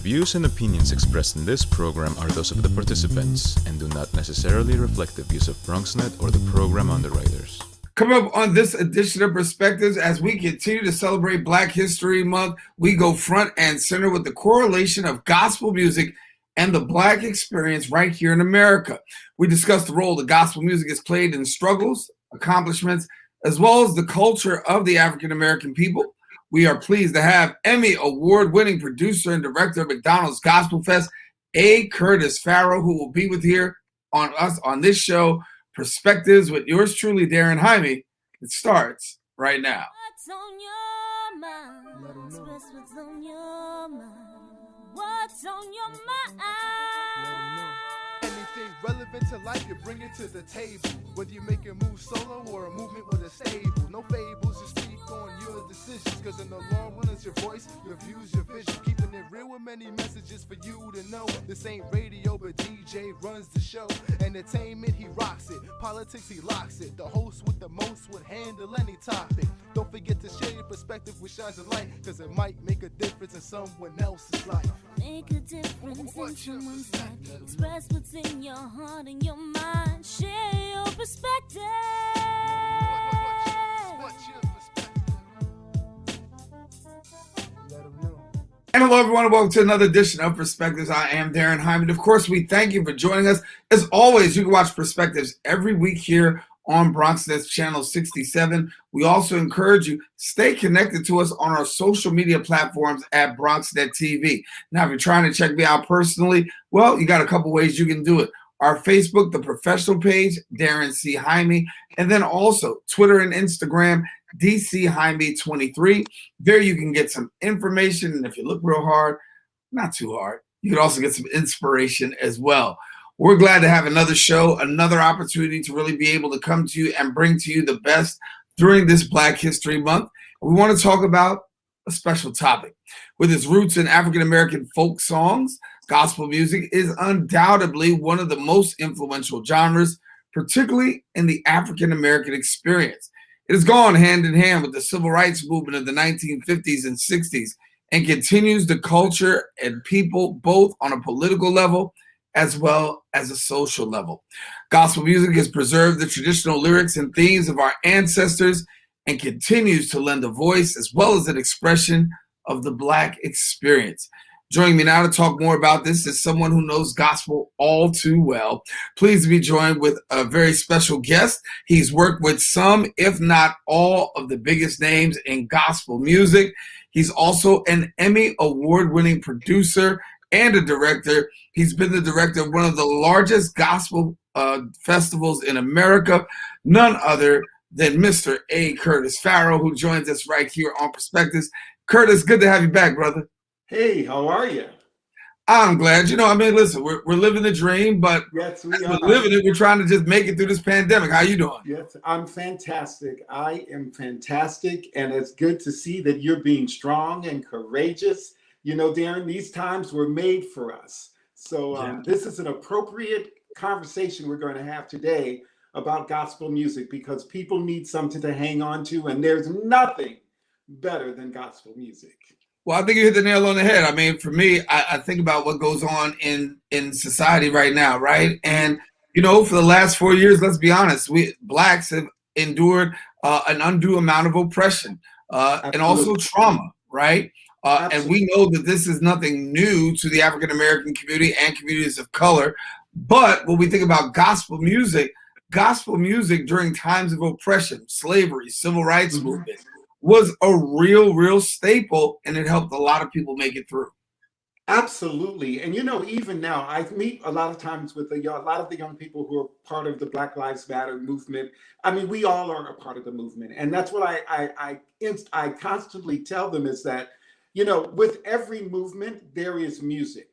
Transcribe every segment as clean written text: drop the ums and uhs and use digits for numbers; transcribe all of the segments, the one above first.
views and opinions expressed in this program are those of the participants and do not necessarily reflect the views of BronxNet or the program underwriters. Coming up on this edition of Perspectives, as we continue to celebrate Black History Month, we go front and center with the correlation of gospel music and the Black experience right here in America. We discuss the role that gospel music has played in struggles, accomplishments, as well as the culture of the African American people. We are pleased to have Emmy award-winning producer and director of McDonald's Gospelfest, A. Curtis Farrow, who will be with here on us on this show, Perspectives, with yours truly, Daren Jaime. It starts right now. What's on your mind? Express what's on your mind. What's on your mind? Anything relevant to life, you bring it to the table. Whether you make a move solo or a movement with a stable. No fables, just speak on your decisions. Cause in the long run, it's your voice, your views, your vision. Keeping it real with many messages for you to know. This ain't radio, but DJ runs the show. Entertainment, he rocks it. Politics, he locks it. The host with the most would handle any topic. Don't forget to share your perspective with shines of light. Cause it might make a difference in someone else's life. Make a difference in someone's life. Express what's in your heart and your mind. Share your perspective. What's your perspective? Let them know. And hello, everyone, and welcome to another edition of Perspectives. I am Daren Jaime. And of course, we thank you for joining us. As always, you can watch Perspectives every week here on BronxNet's Channel 67. We also encourage you, stay connected to us on our social media platforms at BronxNet TV. Now, if you're trying to check me out personally, well, you got a couple ways you can do it. Our Facebook, the professional page, Daren C. Jaime, and then also Twitter and Instagram, DC Jaime 23. There you can get some information, and if you look real hard, not too hard, you can also get some inspiration as well. We're glad to have another show, another opportunity to really be able to come to you and bring to you the best during this Black History Month. We want to talk about a special topic. With its roots in African American folk songs, gospel music is undoubtedly one of the most influential genres, particularly in the African American experience. It has gone hand in hand with the civil rights movement of the 1950s and 60s and continues the culture and people both on a political level as well as a social level. Gospel music has preserved the traditional lyrics and themes of our ancestors and continues to lend a voice as well as an expression of the Black experience. Joining me now to talk more about this is someone who knows gospel all too well. Pleased to be joined with a very special guest. He's worked with some, if not all, of the biggest names in gospel music. He's also an Emmy award-winning producer and a director. He's been the director of one of the largest gospel festivals in America, none other than Mr. A. Curtis Farrow, who joins us right here on Perspectives. Curtis, good to have you back, brother. Hey, how are you? I'm glad. Listen, we're living the dream, but yes, we're living it. We're trying to just make it through this pandemic. How you doing? Yes, I'm fantastic. I am fantastic, and it's good to see that you're being strong and courageous. You know, Daren, these times were made for us. So This is an appropriate conversation we're going to have today about gospel music because people need something to hang on to, and there's nothing better than gospel music. Well, I think you hit the nail on the head. I mean, for me, I think about what goes on in society right now, right? And, for the last 4 years, let's be honest, we Blacks have endured an undue amount of oppression and also trauma, right? And we know that this is nothing new to the African American community and communities of color. But when we think about gospel music during times of oppression, slavery, civil rights movement, was a real staple, and it helped a lot of people make it through. Absolutely. And, even now, I meet a lot of times with a lot of the young people who are part of the Black Lives Matter movement. I mean, we all are a part of the movement. And that's what I constantly tell them is that, with every movement, there is music.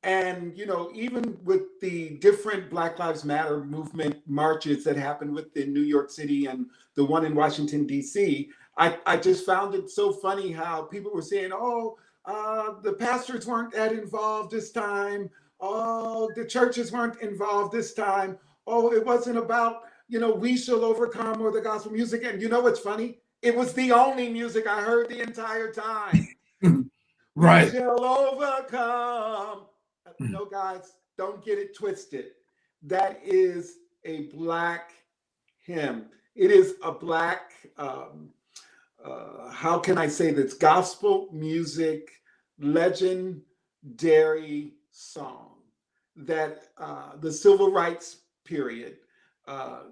And, even with the different Black Lives Matter movement marches that happened within New York City and the one in Washington, D.C., I just found it so funny how people were saying, the pastors weren't that involved this time. Oh, the churches weren't involved this time. Oh, it wasn't about, We Shall Overcome or the gospel music. And you know what's funny? It was the only music I heard the entire time. We Right. shall overcome. No, guys, don't get it twisted. That is a Black hymn. It is a Black, how can I say this? Gospel music legendary song that the civil rights period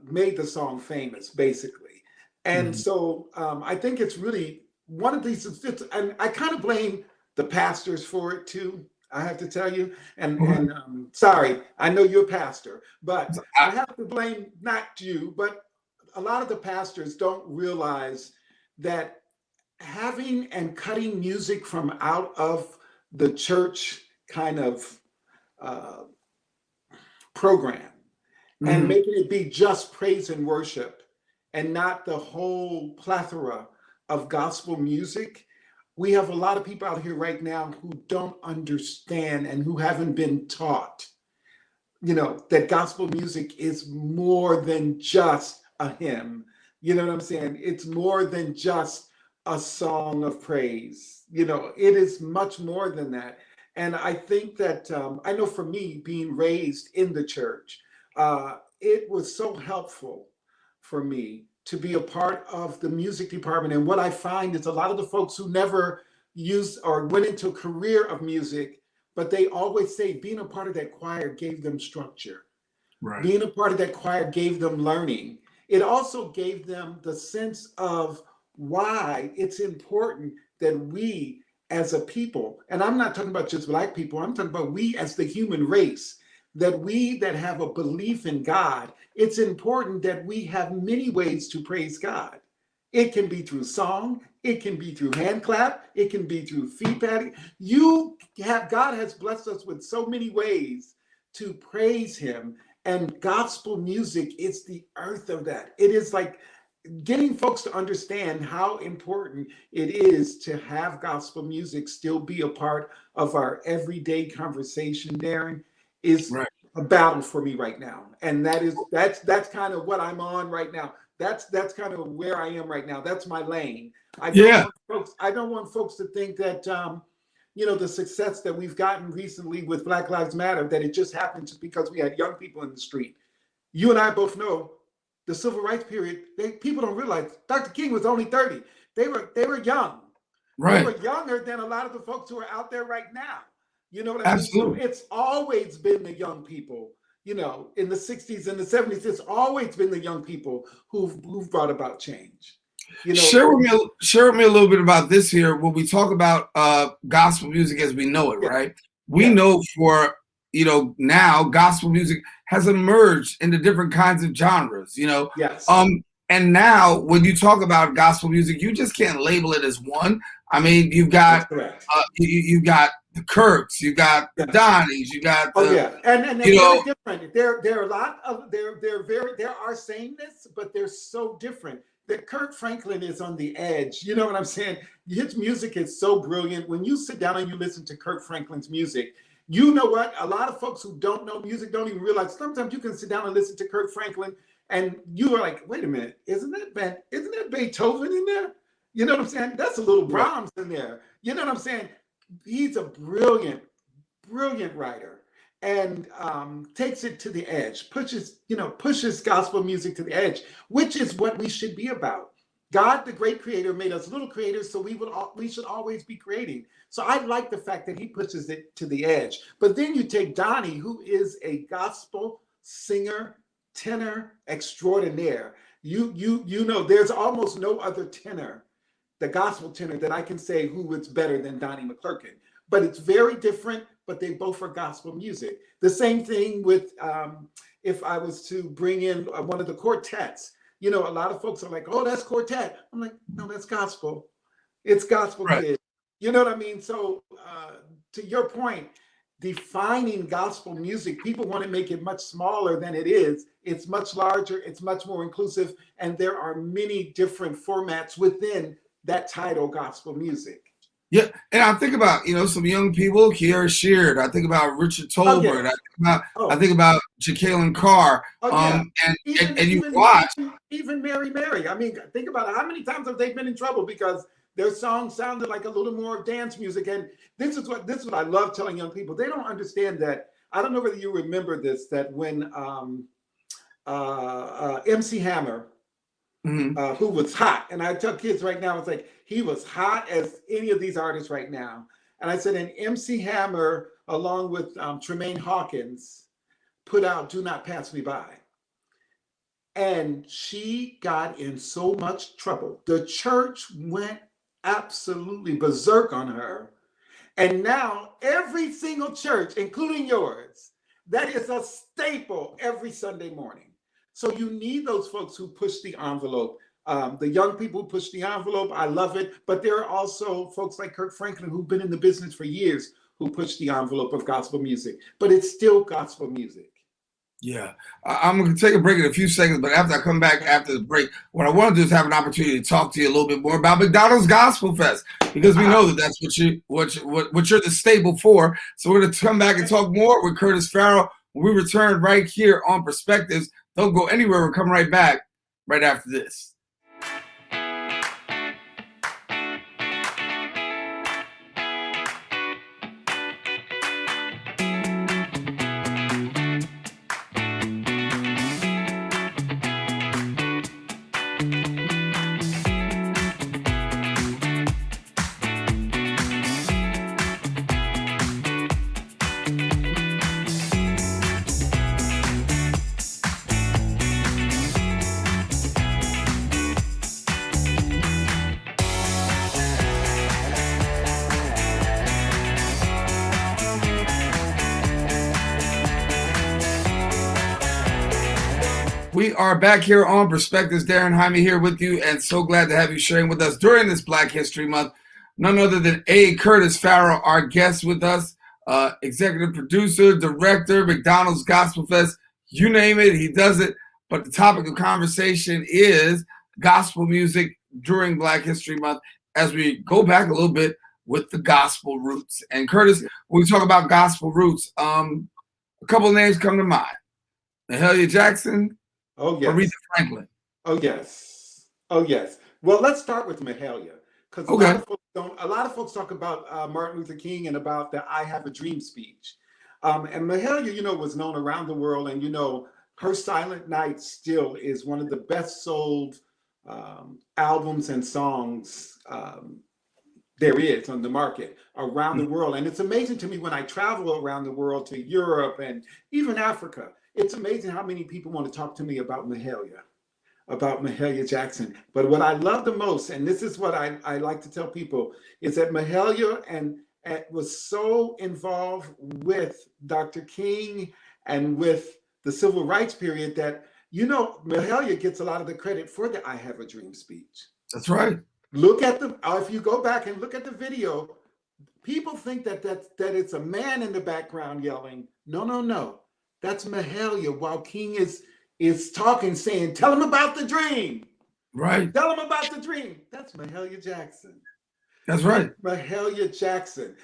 made the song famous, basically. And so I think it's really one of these, and I kind of blame the pastors for it too, I have to tell you. And sorry, I know you're a pastor, but I have to blame not you, but a lot of the pastors don't realize that having and cutting music from out of the church kind of program and making it be just praise and worship and not the whole plethora of gospel music. We have a lot of people out here right now who don't understand and who haven't been taught, that gospel music is more than just a hymn. You know what I'm saying? It's more than just a song of praise. It is much more than that. And I think that, I know for me, being raised in the church, it was so helpful for me to be a part of the music department. And what I find is a lot of the folks who never used or went into a career of music, but they always say being a part of that choir gave them structure. Right. Being a part of that choir gave them learning. It also gave them the sense of why it's important that we as a people, and I'm not talking about just Black people, I'm talking about we as the human race, that we that have a belief in God, it's important that we have many ways to praise God. It can be through song, it can be through hand clap, it can be through feet patting. God has blessed us with so many ways to praise him, and gospel music is the earth of that. It is like getting folks to understand how important it is to have gospel music still be a part of our everyday conversation, Daren, is right. A battle for me right now. And that's kind of what I'm on right now. That's kind of where I am right now. That's my lane. I don't want folks to think that the success that we've gotten recently with Black Lives Matter, that it just happened just because we had young people in the street. You and I both know the civil rights period, people don't realize Dr. King was only 30. They were young. Right. They were younger than a lot of the folks who are out there right now. You know what I mean? Absolutely. So it's always been the young people, in the 60s and the 70s, it's always been the young people who've brought about change. Share with me a little bit about this here when we talk about gospel music as we know it, right? We know for now gospel music has emerged into different kinds of genres, Yes. And now when you talk about gospel music, you just can't label it as one. I mean, you've got you've got the Kirks, you got the Donnies, you got the, and they're very different. There are a lot of there are sameness, but they're so different. That Kirk Franklin is on the edge. You know what I'm saying? His music is so brilliant. When you sit down and you listen to Kirk Franklin's music, you know what? A lot of folks who don't know music don't even realize sometimes you can sit down and listen to Kirk Franklin and you are like, wait a minute, isn't that Beethoven in there? You know what I'm saying? That's a little Brahms in there. You know what I'm saying? He's a brilliant, brilliant writer and takes it to the edge, pushes gospel music to the edge, which is what we should be about. God, the great creator, made us little creators, so we should always be creating. So I like the fact that he pushes it to the edge. But then you take Donnie, who is a gospel singer, tenor extraordinaire. There's almost no other tenor, the gospel tenor, that I can say who is better than Donnie McClurkin. But it's very different, but they both are gospel music. The same thing with, if I was to bring in one of the quartets, a lot of folks are like, oh, that's quartet. I'm like, no, that's gospel. It's gospel, right. Kids. You know what I mean? So to your point, defining gospel music, people want to make it much smaller than it is. It's much larger. It's much more inclusive. And there are many different formats within that title, gospel music. Yeah, and I think about some young people, Kiara Sheard. I think about Richard Tolbert. I think about Jacqueline Carr. And you watch even Mary. I mean, think about it. How many times have they been in trouble because Their songs sounded like a little more of dance music. And this is what I love telling young people. They don't understand that. I don't know whether you remember this, that when MC Hammer, who was hot, and I tell kids right now, it's like he was hot as any of these artists right now. And I said, and MC Hammer, along with Tremaine Hawkins, put out "Do Not Pass Me By." And she got in so much trouble. The church went absolutely berserk on her. And now every single church, including yours, that is a staple every Sunday morning. So you need those folks who push the envelope. The young people who push the envelope, I love it. But there are also folks like Kirk Franklin who've been in the business for years who push the envelope of gospel music. But it's still gospel music. Yeah, I'm going to take a break in a few seconds, but after I come back after the break, what I want to do is have an opportunity to talk to you a little bit more about McDonald's Gospelfest, because we know that that's what you're the staple for. So we're going to come back and talk more with Curtis Farrow when we return right here on Perspectives. Don't go anywhere. We're coming right back right after this. We are back here on Perspectives. Daren Jaime here with you, and so glad to have you sharing with us during this Black History Month. None other than Curtis Farrow, our guest with us, executive producer, director, McDonald's Gospelfest, you name it, he does it. But the topic of conversation is gospel music during Black History Month as we go back a little bit with the gospel roots. And Curtis, when we talk about gospel roots, a couple of names come to mind. Mahalia Jackson. Oh, yes. Aretha Franklin. Oh, yes. Oh, yes. Well, let's start with Mahalia, because a lot of folks talk about Martin Luther King and about the "I Have a Dream" speech. And Mahalia, was known around the world, and her Silent Night still is one of the best sold albums and songs there is on the market around the world. And it's amazing to me when I travel around the world to Europe and even Africa. It's amazing how many people want to talk to me about Mahalia Jackson. But what I love the most, and this is what I like to tell people, is that Mahalia and was so involved with Dr. King and with the civil rights period that, Mahalia gets a lot of the credit for the "I Have a Dream" speech. That's right. Look at if you go back and look at the video, people think that it's a man in the background yelling. No. That's Mahalia while King is talking, saying, "Tell him about the dream." Right. Tell him about the dream. That's Mahalia Jackson. That's right. Mahalia Jackson.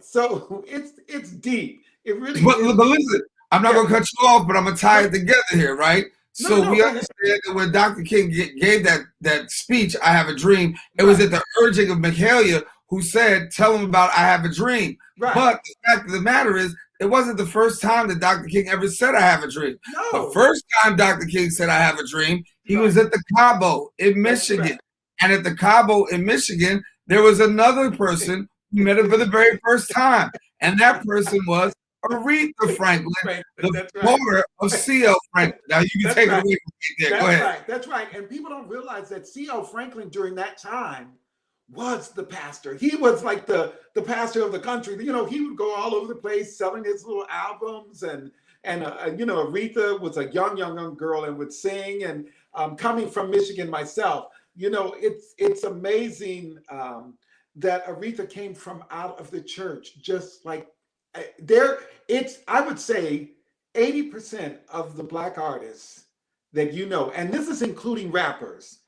So it's deep. It really but, is. But listen, I'm not going to cut you off, but I'm going to tie it together here, right? So we understand that when Dr. King gave that speech, "I Have a Dream," it was at the urging of Mahalia, who said, "Tell him about I have a dream." Right. But the fact of the matter is, it wasn't the first time that Dr. King ever said "I have a dream." No. The first time Dr. King said "I have a dream," he was at the Cabo in Michigan. Right. And at the Cabo in Michigan, there was another person who met him for the very first time. And that person was Aretha Franklin, the daughter of C.L. Franklin. Now you can take it away from me there. Go ahead. That's right. And people don't realize that C.L. Franklin during that time was the pastor. He was like the pastor of the country. He would go all over the place selling his little albums, and Aretha was a young girl and would sing. And coming from Michigan myself, it's amazing that Aretha came from out of the church. Just like I would say 80% of the Black artists that and this is including rappers,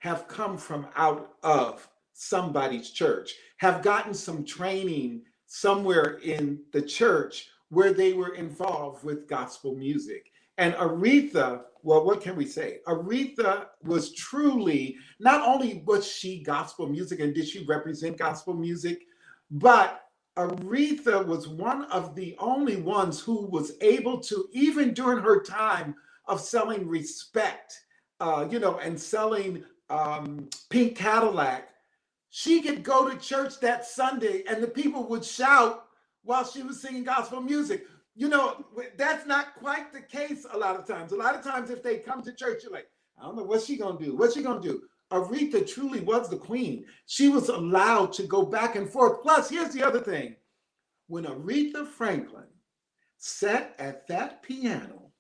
have come from out of somebody's church, have gotten some training somewhere in the church where they were involved with gospel music. And Aretha, well, what can we say? Aretha was truly, not only was she gospel music and did she represent gospel music, but Aretha was one of the only ones who was able to, even during her time of selling Respect, and selling Pink Cadillac, she could go to church that Sunday and the people would shout while she was singing gospel music. That's not quite the case a lot of times. A lot of times if they come to church, you're like, I don't know, what's she gonna do? What's she gonna do? Aretha truly was the queen. She was allowed to go back and forth. Plus, here's the other thing. When Aretha Franklin sat at that piano,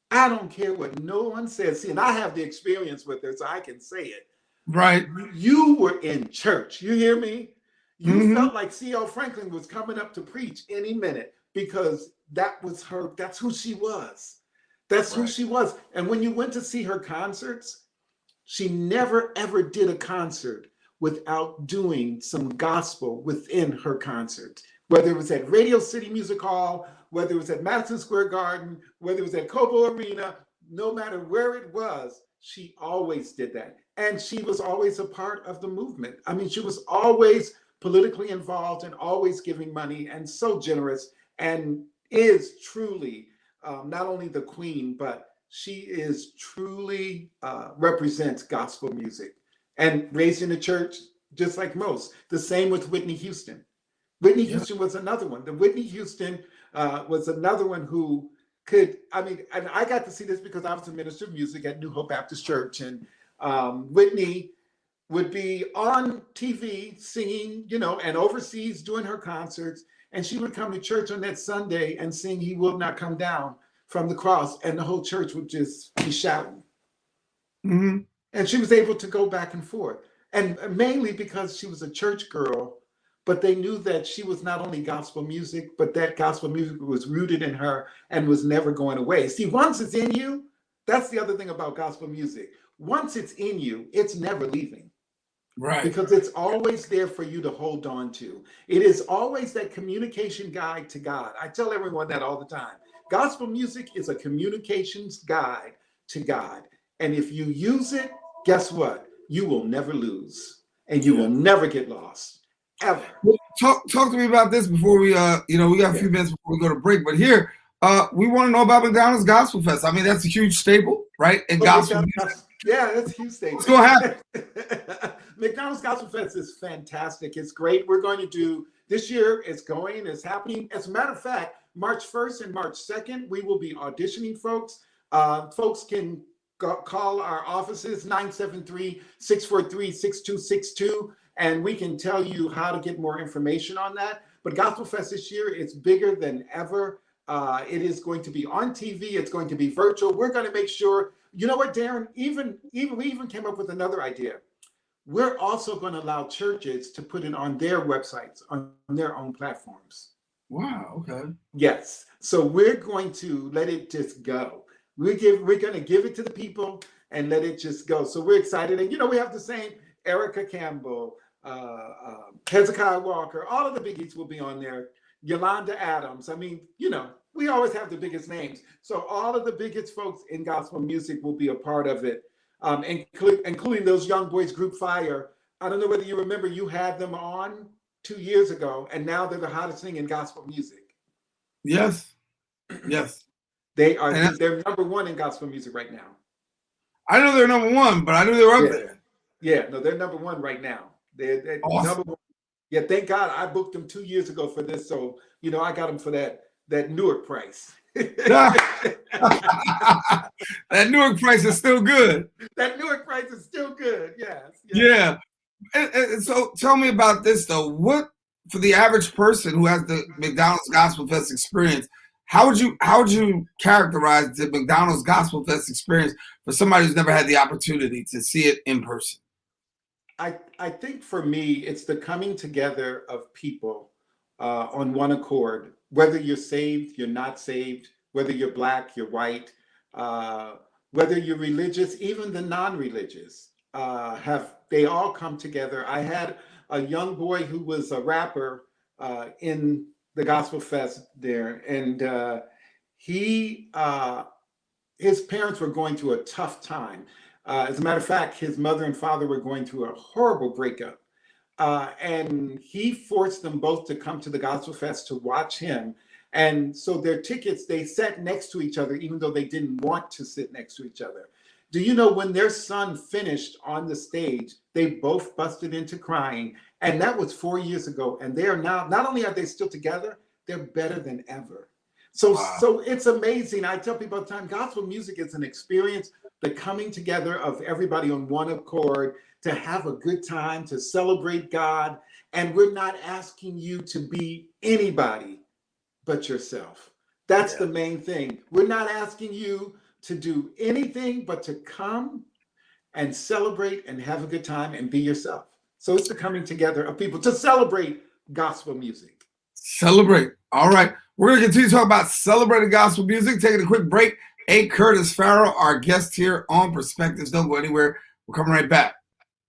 I don't care what no one says. See, and I have the experience with her, so I can say it. Right. You were in church. You hear me? You Mhm. felt like C.L. Franklin was coming up to preach any minute because that was her. That's who she was. That's who Right. she was. And when you went to see her concerts, she never ever did a concert without doing some gospel within her concert. Whether it was at Radio City Music Hall, whether it was at Madison Square Garden, whether it was at Cobo Arena, no matter where it was, she always did that. And she was always a part of the movement. I mean, she was always politically involved and always giving money and so generous, and is truly not only the queen, but she is truly represents gospel music and raised in the church, just like most. The same with Whitney Houston. Whitney Houston was another one. The Whitney Houston was another one who could, and I got to see this because I was a minister of music at New Hope Baptist Church, and Whitney would be on TV singing, and overseas doing her concerts, and she would come to church on that Sunday and sing "He Will Not Come Down" from the cross, and the whole church would just be shouting. Mm-hmm. And she was able to go back and forth, and mainly because she was a church girl, but they knew that she was not only gospel music, but that gospel music was rooted in her and was never going away. See, once it's in you, that's the other thing about gospel music. Once it's in you, it's never leaving. Right. Because it's always there for you to hold on to. It is always that communication guide to God. I tell everyone that all the time. Gospel music is a communications guide to God. And if you use it, guess what? You will never lose, and you will never get lost, ever. Well, talk to me about this before we we got a few minutes before we go to break. But here, we want to know about McDonald's Gospelfest. I mean, that's a huge staple, right? In gospel music. Yeah, that's a huge staple. What's going to happen? McDonald's Gospelfest is fantastic. It's great. We're going to do this year. It's happening. As a matter of fact, March 1st and March 2nd, we will be auditioning folks. Folks can call our offices, 973-643-6262, and we can tell you how to get more information on that. But Gospelfest this year, it's bigger than ever. It is going to be on TV. It's going to be virtual. We're going to make sure, you know what, Daren, we even came up with another idea. We're also going to allow churches to put it on their websites, on their own platforms. Wow, okay. Yes. So we're going to let it just go. We're going to give it to the people and let it just go. So we're excited. And, we have the same Erica Campbell, Hezekiah Walker, all of the biggies will be on there. Yolanda Adams. I mean, we always have the biggest names. So all of the biggest folks in gospel music will be a part of it, including those young boys, Group Fire. I don't know whether you remember, you had them on 2 years ago, and now they're the hottest thing in gospel music. Yes. Yes. They're number one in gospel music right now. I know they're number one, but I knew they were up there. Yeah, no, they're number one right now. They're awesome. Number one. Yeah, thank God I booked them 2 years ago for this. So, I got them for that Newark price. That Newark price is still good. That Newark price is still good. Yes. Yeah. And so tell me about this, though. What, for the average person who has the McDonald's Gospelfest experience, how would you characterize the McDonald's Gospelfest experience for somebody who's never had the opportunity to see it in person? I think for me, it's the coming together of people on one accord, whether you're saved, you're not saved, whether you're Black, you're white, whether you're religious, even the non-religious, they all come together. I had a young boy who was a rapper in the Gospelfest there, and he his parents were going through a tough time. As a matter of fact, his mother and father were going through a horrible breakup. And he forced them both to come to the Gospelfest to watch him. And so their tickets, they sat next to each other, even though they didn't want to sit next to each other. Do you know when their son finished on the stage, they both busted into crying. And that was 4 years ago. And they are now, not only are they still together, they're better than ever. So, Wow. so it's amazing. I tell people all the time, gospel music is an experience, the coming together of everybody on one accord to have a good time, to celebrate God. And we're not asking you to be anybody but yourself. That's Yeah. the main thing. We're not asking you to do anything but to come and celebrate and have a good time and be yourself. So it's the coming together of people to celebrate gospel music. Celebrate. All right. We're going to continue to talk about celebrating gospel music. Taking a quick break. A. Curtis Farrow, our guest here on Perspectives. Don't go anywhere. We're coming right back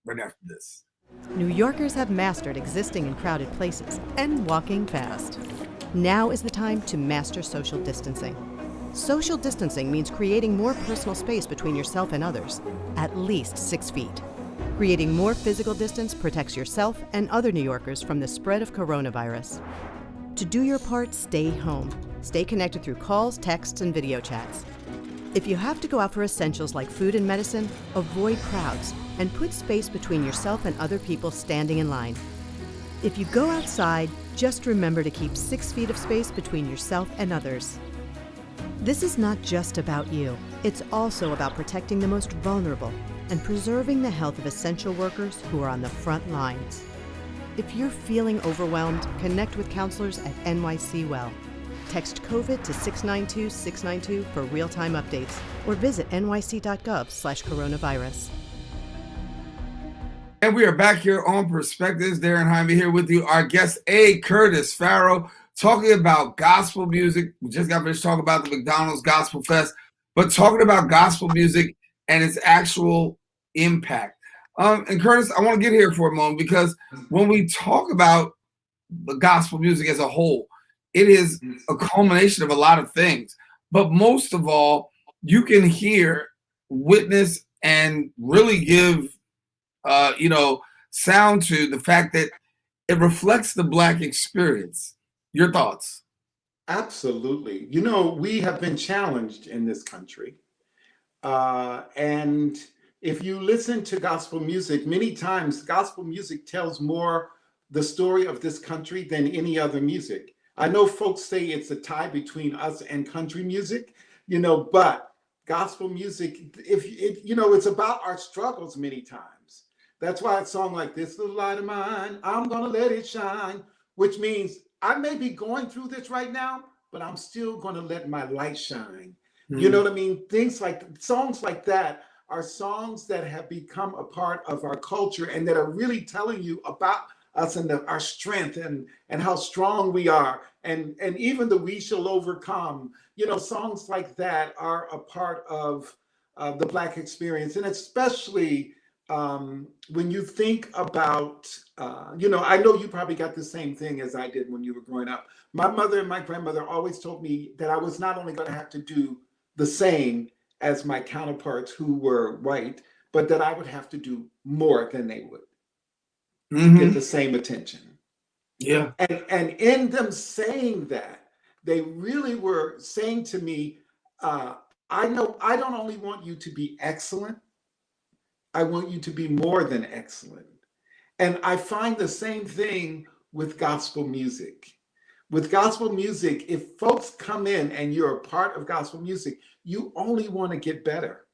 right after this. New Yorkers have mastered existing in crowded places and walking fast. Now is the time to master social distancing. Social distancing means creating more personal space between yourself and others, at least 6 feet. Creating more physical distance protects yourself and other New Yorkers from the spread of coronavirus. To do your part, stay home. Stay connected through calls, texts, and video chats. If you have to go out for essentials like food and medicine, avoid crowds and put space between yourself and other people standing in line. If you go outside, just remember to keep 6 feet of space between yourself and others. This is not just about you. It's also about protecting the most vulnerable and preserving the health of essential workers who are on the front lines. If you're feeling overwhelmed, connect with counselors at NYC Well. Text COVID to 692-692 for real-time updates or visit nyc.gov/coronavirus. And we are back here on Perspectives. Daren Jaime here with you. Our guest, A. Curtis Farrow, talking about gospel music. We just got finished talking about the McDonald's Gospelfest, but talking about gospel music and its actual impact. And Curtis, I want to get here for a moment because when we talk about the gospel music as a whole, it is a culmination of a lot of things. But most of all, you can hear, witness, and really give sound to the fact that it reflects the Black experience. Your thoughts? Absolutely. You know, we have been challenged in this country. And if you listen to gospel music, many times gospel music tells more the story of this country than any other music. I know folks say it's a tie between us and country music, but gospel music, it's about our struggles many times. That's why a song like "This Little Light of Mine, I'm Gonna Let It Shine," which means I may be going through this right now, but I'm still gonna let my light shine. Mm-hmm. You know what I mean? Songs like that are songs that have become a part of our culture and that are really telling you about us and our strength and how strong we are. And even the "We Shall Overcome," songs like that are a part of the Black experience. And especially when you think about, I know you probably got the same thing as I did when you were growing up. My mother and my grandmother always told me that I was not only going to have to do the same as my counterparts who were white, but that I would have to do more than they would to get the same attention. Yeah. And in them saying that, they really were saying to me, I know I don't only want you to be excellent, I want you to be more than excellent. And I find the same thing with gospel music. With gospel music, if folks come in and you're a part of gospel music, you only want to get better.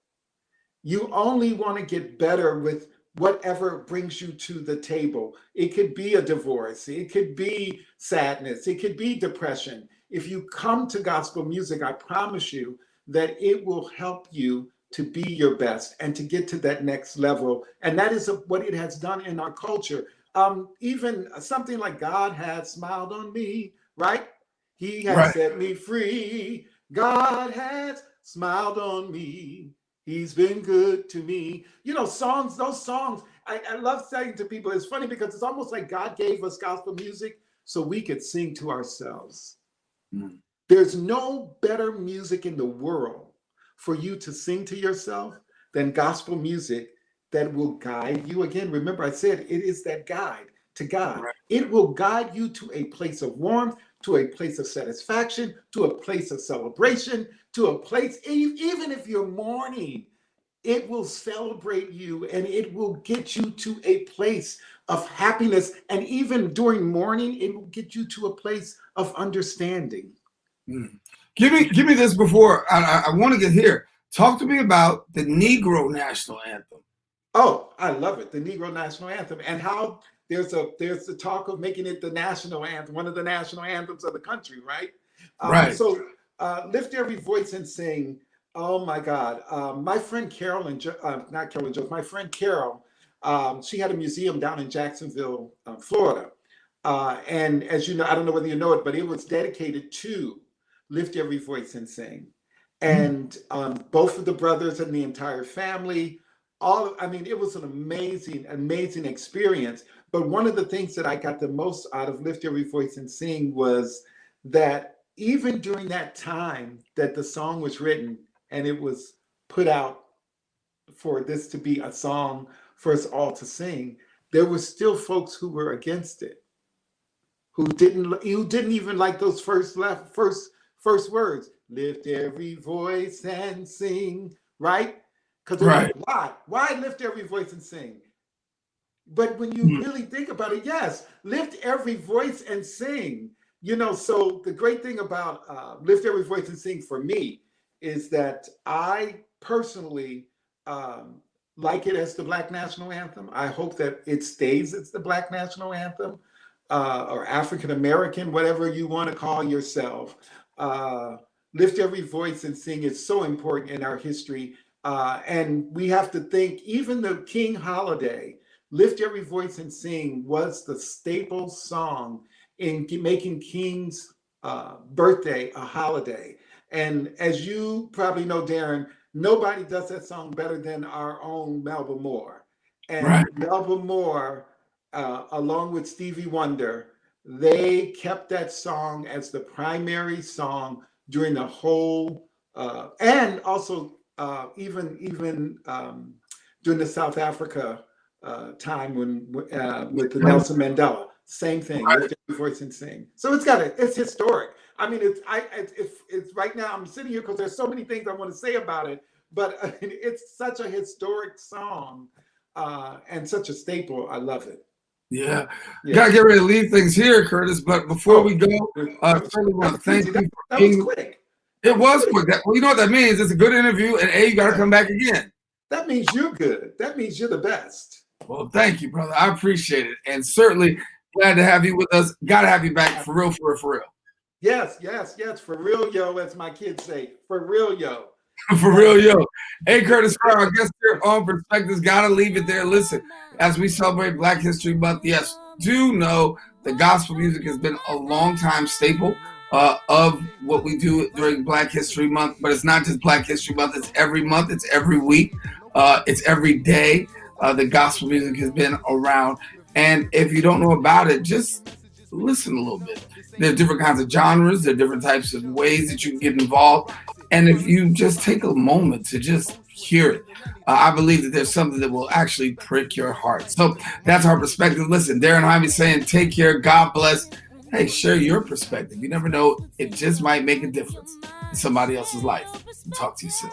You only want to get better with whatever brings you to the table. It could be a divorce. It could be sadness. It could be depression. If you come to gospel music, I promise you that it will help you to be your best and to get to that next level. And that is what it has done in our culture. Even something like "God has smiled on me," right? "He has set me free. God has smiled on me. He's been good to me." Those songs, I love saying to people, it's funny because it's almost like God gave us gospel music so we could sing to ourselves. There's no better music in the world for you to sing to yourself than gospel music that will guide you. Again, remember I said it is that guide to God. Right. It will guide you to a place of warmth, to a place of satisfaction, to a place of celebration, to a place, even if you're mourning, it will celebrate you and it will get you to a place of happiness. And even during mourning, it will get you to a place of understanding. Mm. Give me this before I want to get here. Talk to me about the Negro National Anthem. Oh, I love it. The Negro National Anthem, and how there's the talk of making it the national anthem, one of the national anthems of the country, right? Right. So lift every voice and sing. Oh my God. My friend Carolyn, not Carolyn Jones, my friend Carol, she had a museum down in Jacksonville, Florida. And as you know, I don't know whether you know it, but it was dedicated to Lift Every Voice and Sing. And both of the brothers and the entire family, it was an amazing, amazing experience. But one of the things that I got the most out of Lift Every Voice and Sing was that even during that time that the song was written and it was put out for this to be a song for us all to sing, there were still folks who were against it, who didn't even like those first words. Lift every voice and sing, right? Because right. Why lift every voice and sing? But when you really think about it, yes, lift every voice and sing. So the great thing about Lift Every Voice and Sing for me is that I personally like it as the Black National Anthem. I hope that it stays as the Black National Anthem, or African American, whatever you want to call yourself. Lift Every Voice and Sing is so important in our history. And we have to think, even the King holiday, Lift Every Voice and Sing was the staple song in making King's birthday a holiday. And as you probably know, Daren, nobody does that song better than our own Melba Moore. And right. Melba Moore, along with Stevie Wonder, they kept that song as the primary song during the whole, and also even during the South Africa time with the Nelson Mandela, same thing. Right. Lift Every Voice and Sing. So it's historic. I mean, it's right now. I'm sitting here because there's so many things I want to say about it, but it's such a historic song and such a staple. I love it. Yeah. Gotta get ready to leave things here, Curtis. But before we go, certainly want to thank you. That was quick. It was quick. Well, you know what that means? It's a good interview, and you got to come back again. That means you're good. That means you're the best. Well, thank you, brother. I appreciate it, and certainly glad to have you with us. Got to have you back for real, for real. Yes. For real, yo, as my kids say. For real, yo. For real, yo. Hey, Curtis Farrow, I guess here on Perspectives, gotta leave it there. Listen, as we celebrate Black History Month, yes, do know that gospel music has been a long time staple of what we do during Black History Month. But it's not just Black History Month, it's every month, it's every week, it's every day. The gospel music has been around. And if you don't know about it, just listen a little bit. There are different kinds of genres, there are different types of ways that you can get involved. And if you just take a moment to just hear it, I believe that there's something that will actually prick your heart. So that's our perspective. Listen, Daren Jaime saying, take care, God bless. Hey, share your perspective. You never know, it just might make a difference in somebody else's life. Talk to you soon.